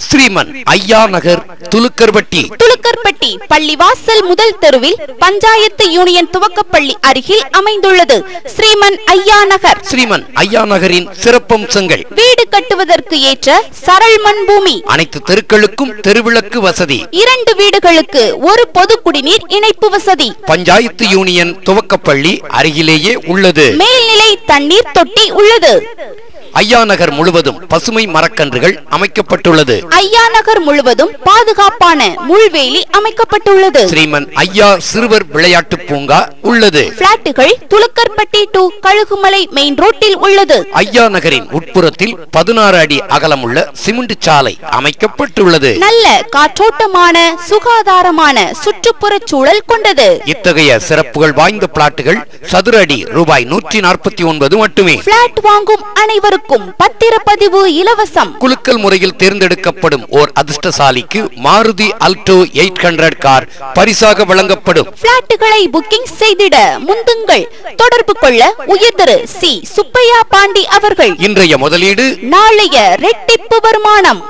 ஸ்ரீமன் ஐயா நகர், துலுக்கர்பட்டி. துலுக்கர்பட்டி பள்ளிவாசல் முதல் தெருவில் பஞ்சாயத்து யூனியன் துவக்கப்பள்ளி அருகில் அமைந்துள்ளது ஸ்ரீமன் ஐயா நகர். ஸ்ரீமன் ஐயா நகரின் சிறப்பம்சங்கள்: வீடு கட்டுவதற்கு ஏற்ற சரள் மண் பூமி, அனைத்து தெருக்களுக்கும் தெருவிளக்கு வசதி, 2 வீடுகளுக்கு ஒரு பொது குடிநீர் இணைப்பு வசதி, பஞ்சாயத்து யூனியன் துவக்கப்பள்ளி அருகிலேயே உள்ளது, மேல்நிலை தண்ணீர் தொட்டி உள்ளது. ஐயா நகர் முழுவதும் பசுமை மரக்கன்றுகள் அமைக்கப்பட்டுள்ளது. ஐயா நகர் முழுவதும் பாதுகாப்பான முள்வேலி அமைக்கப்பட்டுள்ளது. ஸ்ரீமன் ஐயா சிறுவர் விளையாட்டு பூங்கா உள்ளது. பிளாட்டுகள் துலுக்கர்பட்டி டு கழுகுமலை மெயின் ரோட்டில் உள்ளது. ஐயா நகரின் உட்புறத்தில் 16 அடி அகலமுள்ள சிமெண்ட் சாலை அமைக்கப்பட்டுள்ளது. நல்ல காற்றோட்டமான சுகாதாரமான சுற்றுப்புற சூழல் கொண்டது. இத்தகைய சிறப்புகள் வாய்ந்த பிளாட்டுகள் சதுர அடி ரூபாய் 149 மட்டுமே. பிளாட் வாங்கும் அனைவருக்கும் பத்திரப்பதிவு இலவசம். குலுக்கல் முறையில் தேர்ந்தெடுக்கப்படும் ஓர் அதிர்ஷ்டசாலிக்கு மாருதி அல்டோ 800 கார் பரிசாக வழங்கப்படும். பிளாட்டுகளை புக்கிங் செய்திட முந்துங்கள். தொடர்பு கொள்ள உயர்திரு சி. சுப்பையா பாண்டி அவர்கள். இன்றைய முதலீடு நாளைய ரெட்டிப்பு வருமானம்.